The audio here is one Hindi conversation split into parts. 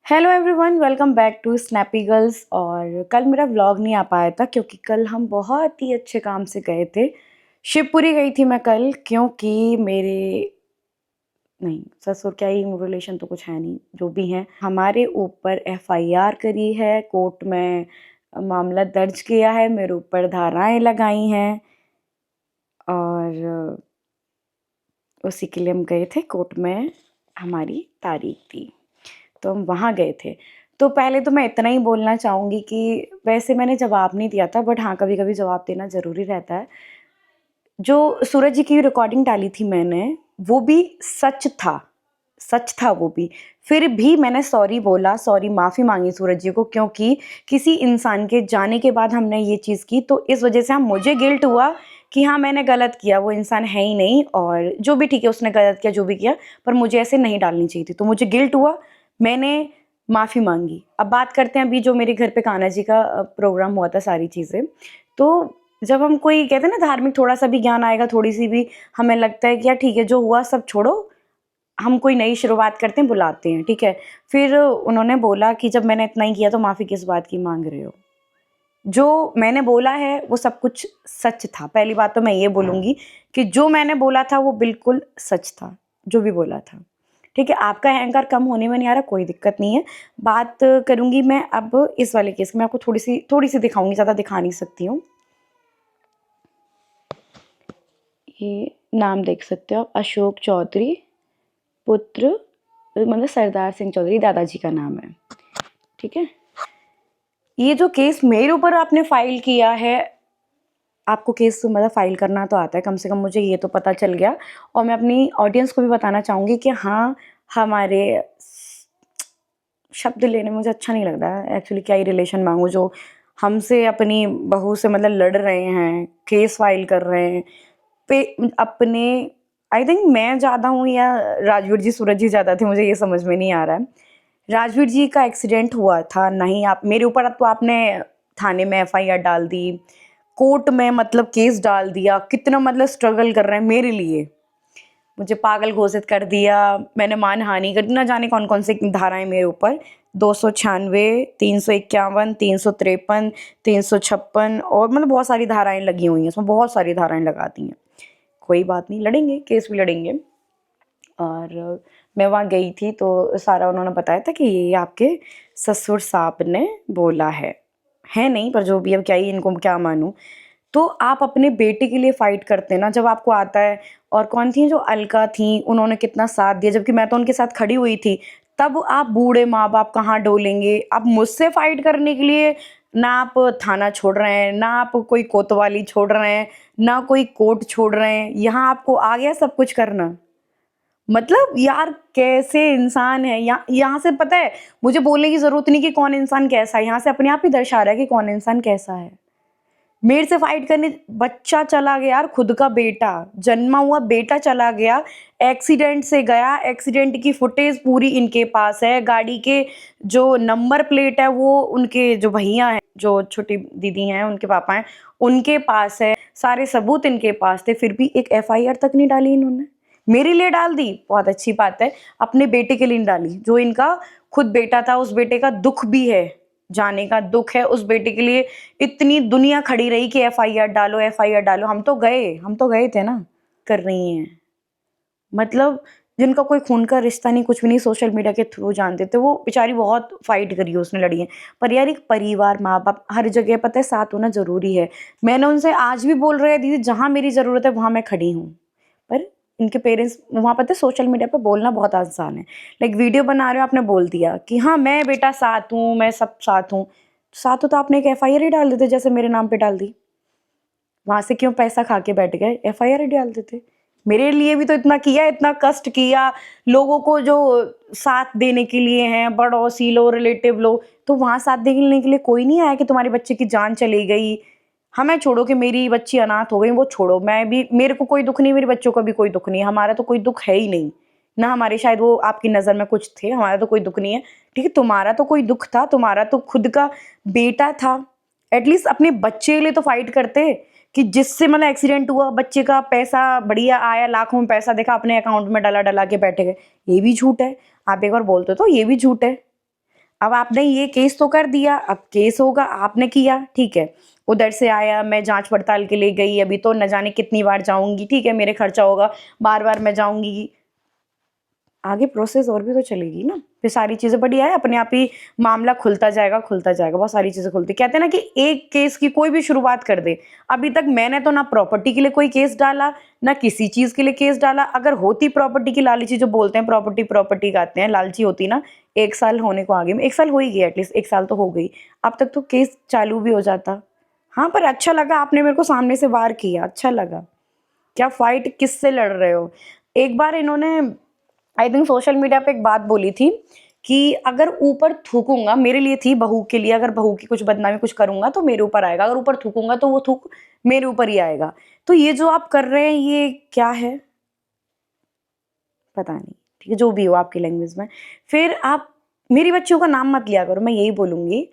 Hello everyone, welcome back to Snappy Girls. और कल मेरा व्लॉग नहीं आ पाया था क्योंकि कल हम बहुत ही अच्छे काम से गए थे। शिवपुरी गई थी मैं कल, क्योंकि मेरे नहीं ससुर क्या ही रिलेशन तो कुछ है नहीं, जो भी हैं हमारे ऊपर एफआईआर करी है, कोर्ट में मामला दर्ज किया है, मेरे ऊपर धाराएं लगाई हैं और उसी के लिए हम गए थे। कोर्ट में हमारी तारीख थी तो हम वहाँ गए थे। तो पहले तो मैं इतना ही बोलना चाहूँगी कि वैसे मैंने जवाब नहीं दिया था, बट हाँ कभी कभी जवाब देना ज़रूरी रहता है। जो सूरज जी की रिकॉर्डिंग डाली थी मैंने, वो भी सच था, सच था वो भी। फिर भी मैंने सॉरी बोला, सॉरी माफ़ी मांगी सूरज जी को, क्योंकि किसी इंसान के जाने के बाद हमने ये चीज़ की तो इस वजह से मुझे गिल्ट हुआ कि हाँ मैंने गलत किया, वो इंसान है ही नहीं और जो भी ठीक है उसने गलत किया जो भी किया, पर मुझे ऐसे नहीं डालनी चाहिए थी, तो मुझे गिल्ट हुआ, मैंने माफ़ी मांगी। अब बात करते हैं अभी जो मेरे घर पे कान्हा जी का प्रोग्राम हुआ था, सारी चीज़ें। तो जब हम कोई कहते हैं ना धार्मिक थोड़ा सा भी ज्ञान आएगा, थोड़ी सी भी हमें लगता है कि यार ठीक है जो हुआ सब छोड़ो, हम कोई नई शुरुआत करते हैं, बुलाते हैं, ठीक है। फिर उन्होंने बोला कि जब मैंने इतना ही किया तो माफ़ी किस बात की मांग रहे हो। जो मैंने बोला है वो सब कुछ सच था। पहली बात तो मैं ये बोलूँगी कि जो मैंने बोला था वो बिल्कुल सच था, जो भी बोला था, ठीक है। आपका अहंकार कम होने में नहीं आ रहा, कोई दिक्कत नहीं है। बात करूँगी मैं अब इस वाले केस में, आपको थोड़ी सी दिखाऊँगी, ज़्यादा दिखा नहीं सकती हूँ। ये नाम देख सकते हो आप, अशोक चौधरी पुत्र, मतलब सरदार सिंह चौधरी दादाजी का नाम है, ठीक है। ये जो केस मेरे ऊपर आपने फाइल किया है, आपको केस मतलब फाइल करना तो आता है, कम से कम मुझे ये तो पता चल गया। और मैं अपनी ऑडियंस को भी बताना चाहूँगी कि हाँ, हमारे शब्द लेने में मुझे अच्छा नहीं लग रहा है एक्चुअली, क्या ही रिलेशन मांगू जो हमसे अपनी बहू से मतलब लड़ रहे हैं, केस फाइल कर रहे हैं पे अपने। आई थिंक मैं ज़्यादा हूँ या राजवीर जी सूरज जी ज़्यादा थे, मुझे ये समझ में नहीं आ रहा है। राजवीर जी का एक्सीडेंट हुआ था, नहीं आप मेरे ऊपर, तो आपने थाने में एफआईआर डाल दी, कोर्ट में मतलब केस डाल दिया, कितना मतलब स्ट्रगल कर रहे हैं मेरे लिए, मुझे पागल घोषित कर दिया, मैंने मानहानि कर, ना जाने कौन कौन से धाराएं मेरे ऊपर, 296, 351, 353, 356 और मतलब बहुत सारी धाराएं लगी हुई हैं, उसमें बहुत सारी धाराएं लगा दी हैं। कोई बात नहीं, लड़ेंगे, केस भी लड़ेंगे। और मैं वहाँ गई थी तो सारा उन्होंने बताया था कि ये आपके ससुर साहब ने बोला है नहीं, पर जो भी, अब क्या ही इनको क्या मानूं। तो आप अपने बेटे के लिए फाइट करते हैं ना जब आपको आता है। और कौन थी जो अलका थी, उन्होंने कितना साथ दिया, जबकि मैं तो उनके साथ खड़ी हुई थी। तब आप बूढ़े माँ बाप कहाँ डोलेंगे, आप मुझसे फाइट करने के लिए ना आप थाना छोड़ रहे हैं, ना आप कोई कोतवाली छोड़ रहे हैं, ना कोई कोर्ट छोड़ रहे हैं, यहाँ आपको आ गया सब कुछ करना। मतलब यार कैसे इंसान है, यहाँ से पता है, मुझे बोलने की जरूरत नहीं कि कौन इंसान कैसा है, यहाँ से अपने आप ही दर्शा रहा है कि कौन इंसान कैसा है। मेरे से फाइट करने, बच्चा चला गया यार, खुद का बेटा, जन्मा हुआ बेटा चला गया, एक्सीडेंट से गया, एक्सीडेंट की फुटेज पूरी इनके पास है, गाड़ी के जो नंबर प्लेट है वो उनके जो भैया हैं, जो छोटी दीदी हैं उनके पापा हैं, उनके पास है, सारे सबूत इनके पास थे, फिर भी एक एफआईआर तक नहीं डाली इन्होंने। मेरे लिए डाल दी, बहुत अच्छी बात है, अपने बेटे के लिए नहीं डाली, जो इनका खुद बेटा था, उस बेटे का दुख भी है, जाने का दुख है उस बेटे के लिए। इतनी दुनिया खड़ी रही कि एफआईआर डालो, एफआईआर डालो, हम तो गए थे ना। कर रही हैं मतलब, जिनका कोई खून का रिश्ता नहीं, कुछ भी नहीं, सोशल मीडिया के थ्रू जानते थे, वो बेचारी बहुत फाइट करी है उसने, लड़ी है। पर यार एक परिवार, माँ बाप, हर जगह पता है साथ होना जरूरी है। मैंने उनसे आज भी बोल रहे हैं दीदी, जहां मेरी जरूरत है वहां मैं खड़ी हूँ। पर इनके पेरेंट्स वहां, पता है सोशल मीडिया पे बोलना बहुत आसान है, लाइक वीडियो बना रहे हो, आपने बोल दिया कि हाँ मैं बेटा साथ हूँ, मैं सब साथ हूँ। साथ हो तो आपने एक एफआईआर ही डाल देते, जैसे मेरे नाम पे डाल दी। वहां से क्यों पैसा खा के बैठ गए, एफआईआर ही डाल देते। मेरे लिए भी तो इतना किया, इतना कष्ट किया, लोगों को जो साथ देने के लिए हैं, पड़ोसी लो, रिलेटिव लो, तो वहां साथ देने के लिए कोई नहीं आया कि तुम्हारे बच्चे की जान चली गई। हमें छोड़ो कि मेरी बच्ची अनाथ हो गई, वो छोड़ो, मैं भी, मेरे को कोई दुख नहीं, मेरे बच्चों का भी कोई दुख नहीं है, हमारा तो कोई दुख है ही नहीं ना, हमारे शायद वो आपकी नज़र में कुछ थे, हमारा तो कोई दुख नहीं है। ठीक है, तुम्हारा तो कोई दुख था, तुम्हारा तो खुद का बेटा था, एटलीस्ट अपने बच्चे के लिए तो फाइट करते, कि जिससे मतलब एक्सीडेंट हुआ, बच्चे का पैसा बढ़िया आया, लाखों में पैसा देखा, अपने अकाउंट में डला डला के बैठे गए। ये भी झूठ है, आप एक बार बोलते तो ये भी झूठ है। अब आपने ये केस तो कर दिया, अब केस होगा, आपने किया, ठीक है। उधर से आया, मैं जाँच पड़ताल के लिए गई, अभी तो न जाने कितनी बार जाऊँगी, ठीक है, मेरे खर्चा होगा, बार-बार मैं जाऊँगी। आगे प्रोसेस और भी तो चलेगी ना, फिर सारी चीज़ें बढ़िया है, अपने आप ही मामला खुलता जाएगा, बहुत सारी चीज़ें खुलती कहते हैं ना कि एक केस की कोई भी शुरुआत कर दे। अभी तक मैंने तो ना प्रॉपर्टी के लिए कोई केस डाला, ना किसी चीज़ के लिए केस डाला। अगर होती प्रॉपर्टी की लालची जो बोलते हैं प्रॉपर्टी प्रॉपर्टी गाते हैं, लालची होती ना, 1 साल होने को आगे में 1 साल हो ही गया एटलीस्ट 1 साल तो हो गई। अब तक तो केस चालू भी हो जाता। हाँ, पर अच्छा लगा आपने मेरे को सामने से वार किया, अच्छा लगा। क्या फाइट किससे लड़ रहे हो? एक बार इन्होंने आई थिंक सोशल मीडिया पे एक बात बोली थी कि अगर ऊपर थूकूंगा, मेरे लिए थी बहू के लिए, अगर बहू की कुछ बदनामी कुछ करूंगा तो मेरे ऊपर आएगा, अगर ऊपर थूकूंगा तो वो थूक मेरे ऊपर ही आएगा। तो ये जो आप कर रहे हैं ये क्या है? पता नहीं, ठीक है, जो भी हो आपकी लैंग्वेज में। फिर आप मेरी बच्चियों का नाम मत लिया करो, मैं यही बोलूंगी।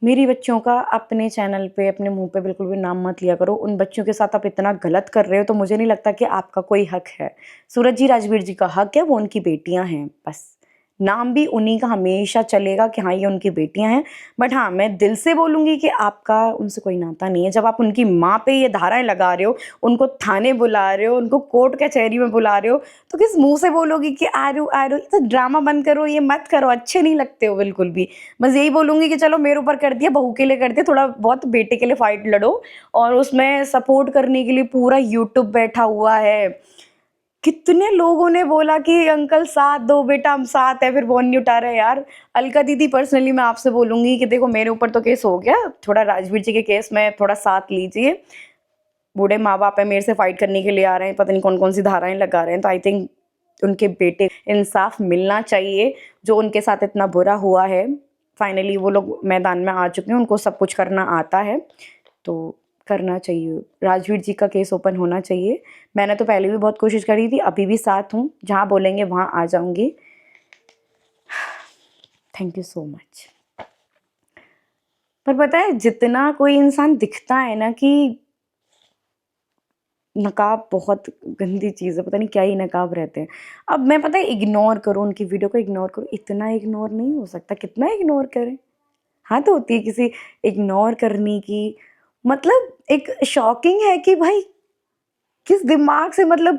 मेरी बच्चियों का अपने चैनल पे, अपने मुंह पे बिल्कुल भी नाम मत लिया करो। उन बच्चियों के साथ आप इतना गलत कर रहे हो तो मुझे नहीं लगता कि आपका कोई हक है। सूरज जी, राजवीर जी का हक है, वो उनकी बेटियां हैं, बस नाम भी उन्हीं का हमेशा चलेगा कि हाँ ये उनकी बेटियां हैं। बट हाँ, मैं दिल से बोलूंगी कि आपका उनसे कोई नाता नहीं है। जब आप उनकी माँ पे ये धाराएं लगा रहे हो, उनको थाने बुला रहे हो, उनको कोर्ट कचहरी में बुला रहे हो, तो किस मुंह से बोलोगी कि आ रू, ये तो ड्रामा बंद करो, ये मत करो, अच्छे नहीं लगते हो बिल्कुल भी। बस यही बोलूंगी कि चलो मेरे ऊपर कर दिया, बहू के लिए कर दिया, थोड़ा बहुत बेटे के लिए फाइट लड़ो। और उसमें सपोर्ट करने के लिए पूरा यूट्यूब बैठा हुआ है। कितने लोगों ने बोला कि अंकल साथ दो, बेटा हम साथ है, फिर फोन नहीं उठा रहे यार। अलका दीदी, पर्सनली मैं आपसे बोलूंगी कि देखो मेरे ऊपर तो केस हो गया, थोड़ा राजवीर जी के केस में थोड़ा साथ लीजिए। बूढ़े माँ बाप है, मेरे से फाइट करने के लिए आ रहे हैं, पता नहीं कौन कौन सी धाराएं लगा रहे हैं, तो आई थिंक उनके बेटे इंसाफ मिलना चाहिए। जो उनके साथ इतना बुरा हुआ है, फाइनली वो लोग मैदान में आ चुके हैं, उनको सब कुछ करना आता है, तो करना चाहिए। राजवीर जी का केस ओपन होना चाहिए। मैंने तो पहले भी बहुत कोशिश करी थी, अभी भी साथ हूँ, जहाँ बोलेंगे वहाँ आ जाऊँगी। Thank you so much. पर पता है, जितना कोई इंसान दिखता है ना कि नकाब बहुत गंदी चीज़ है, पता नहीं क्या ही नकाब रहते हैं। अब मैं पता है इग्नोर करूँ, उनकी वीडियो को इग्नोर करूँ, इतना इग्नोर नहीं हो सकता, कितना इग्नोर करें? हद होती है किसी इग्नोर करने की। मतलब एक शॉकिंग है कि भाई किस दिमाग से, मतलब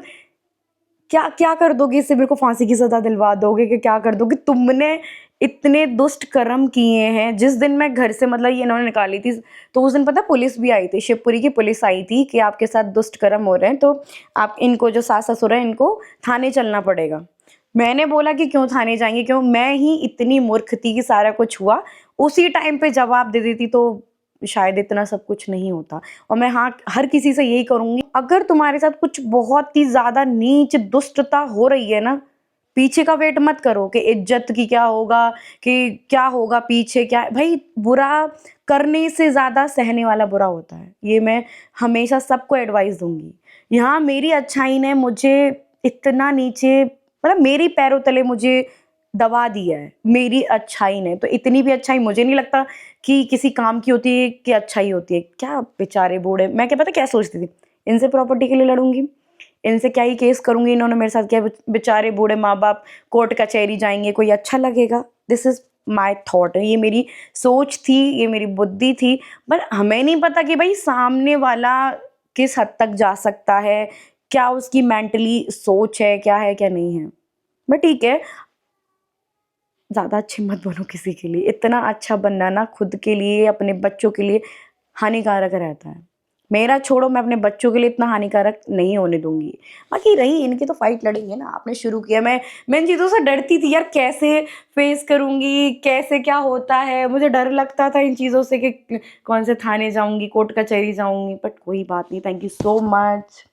क्या क्या कर दोगे इससे, मेरे को फांसी की सजा दिलवा दोगे कि क्या कर दोगे? तुमने इतने दुष्ट कर्म किए हैं। जिस दिन मैं घर से, मतलब ये इन्होंने निकाली थी, तो उस दिन पता पुलिस भी आई थी, शिवपुरी की पुलिस आई थी कि आपके साथ दुष्ट कर्म हो रहे हैं, तो आप इनको, जो सास ससुर है, इनको थाने चलना पड़ेगा। मैंने बोला कि क्यों थाने जाएंगे, क्यों? मैं ही इतनी मूर्ख थी कि सारा कुछ हुआ उसी टाइम पे जवाब दे देती तो शायद इतना सब कुछ नहीं होता। और मैं हाँ हर किसी से यही करूंगी, अगर तुम्हारे साथ कुछ बहुत ही ज्यादा नीच दुष्टता हो रही है ना, पीछे का वेट मत करो कि इज्जत की क्या होगा, कि क्या होगा पीछे क्या है। भाई बुरा करने से ज्यादा सहने वाला बुरा होता है, ये मैं हमेशा सबको एडवाइस दूंगी। यहाँ मेरी अच्छाई ने मुझे इतना नीचे, मतलब मेरी पैरों तले मुझे दबा दिया है मेरी अच्छाई ने। तो इतनी भी अच्छाई मुझे नहीं लगता कि किसी काम की होती है, कि अच्छाई होती है। क्या बेचारे बूढ़े, मैं क्या पता क्या सोचती थी, इनसे प्रॉपर्टी के लिए लड़ूंगी, इनसे क्या ही केस करूंगी, इन्होंने मेरे साथ क्या, बेचारे बूढ़े माँ बाप कोर्ट कचहरी जाएंगे, कोई अच्छा लगेगा? दिस इज माई थॉट, ये मेरी सोच थी, ये मेरी बुद्धि थी। पर हमें नहीं पता कि भाई सामने वाला किस हद तक जा सकता है, क्या उसकी मेंटली सोच है क्या नहीं है। बट ठीक है, ज़्यादा अच्छे मत बनो किसी के लिए। इतना अच्छा बनना ना खुद के लिए, अपने बच्चों के लिए हानिकारक रहता है। मेरा छोड़ो, मैं अपने बच्चों के लिए इतना हानिकारक नहीं होने दूंगी। बाकी रही इनकी, तो फाइट लड़ेंगे ना, आपने शुरू किया। मैं इन चीज़ों से डरती थी यार, कैसे फेस करूंगी, कैसे क्या होता है, मुझे डर लगता था इन चीज़ों से कि कौन से थाने जाऊंगी, कोर्ट कचहरी जाऊंगी। बट कोई बात नहीं, थैंक यू सो मच,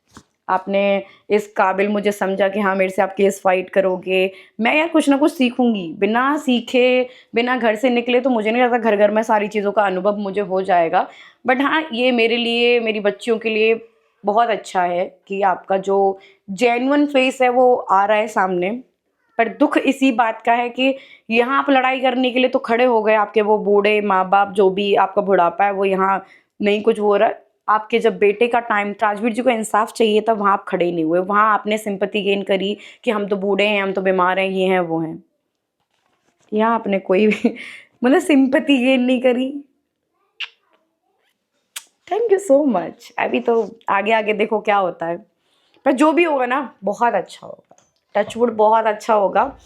आपने इस काबिल मुझे समझा कि हाँ मेरे से आप केस फाइट करोगे। मैं यार कुछ ना कुछ सीखूंगी, बिना सीखे, बिना घर से निकले तो मुझे नहीं लगता घर घर में सारी चीज़ों का अनुभव मुझे हो जाएगा। बट हाँ, ये मेरे लिए, मेरी बच्चियों के लिए बहुत अच्छा है कि आपका जो जेन्युइन फेस है वो आ रहा है सामने। पर दुख इसी बात का है कि यहाँ आप लड़ाई करने के लिए तो खड़े हो गए, आपके वो बूढ़े माँ बाप, जो भी आपका बुढ़ापा है वो यहाँ नहीं कुछ हो रहा है। आपके जब बेटे का टाइम, राजवीर जी को इंसाफ चाहिए था, वहां आप खड़े नहीं हुए, वहां आपने सिंपैथी गेन करी कि हम तो बूढ़े हैं, हम तो बीमार हैं, ये हैं वो हैं। यहाँ आपने कोई भी मतलब सिंपैथी गेन नहीं करी। Thank you so much. अभी तो आगे आगे देखो क्या होता है, पर जो भी होगा ना बहुत अच्छा होगा, टचवुड बहुत अच्छा होगा।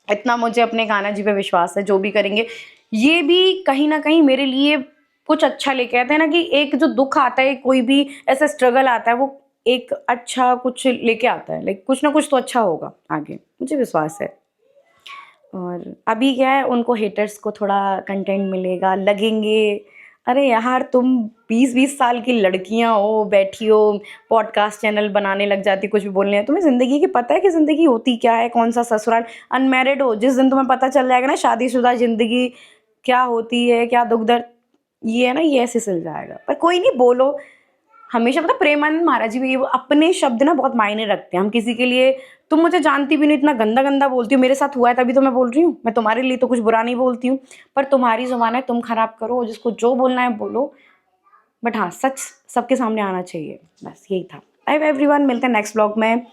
इतना मुझे अपने कान्हा जी पे विश्वास है, जो भी करेंगे ये भी कहीं ना कहीं मेरे लिए कुछ अच्छा लेके आते हैं ना, कि एक जो दुख आता है, कोई भी ऐसा स्ट्रगल आता है, वो एक अच्छा कुछ लेके आता है, लाइक कुछ ना कुछ तो अच्छा होगा आगे, मुझे विश्वास है। और अभी क्या है, उनको हेटर्स को थोड़ा कंटेंट मिलेगा, लगेंगे अरे यार तुम 20-20 साल की लड़कियां हो, बैठी हो पॉडकास्ट चैनल बनाने लग जाती, कुछ भी बोलने हैं तुम्हें, ज़िंदगी की पता है कि ज़िंदगी होती क्या है, कौन सा ससुराल। अनमैरिड हो, जिस दिन तुम्हें पता चल जाएगा ना शादीशुदा ज़िंदगी क्या होती है, क्या दुख दर्द, ये है ना, ये ऐसे चल जाएगा। पर कोई नहीं, बोलो हमेशा। पता प्रेमानंद महाराज जी भी ये अपने शब्द ना बहुत मायने रखते हैं। हम किसी के लिए, तुम मुझे जानती भी नहीं, इतना गंदा गंदा बोलती हो, मेरे साथ हुआ है तभी तो मैं बोल रही हूँ, मैं तुम्हारे लिए तो कुछ बुरा नहीं बोलती हूँ, पर तुम्हारी जुबान है, तुम खराब करो, जिसको जो बोलना है बोलो, बट हाँ सच सबके सामने आना चाहिए, बस यही था। बाय बाय एवरीवन, मिलते हैं नेक्स्ट ब्लॉग में।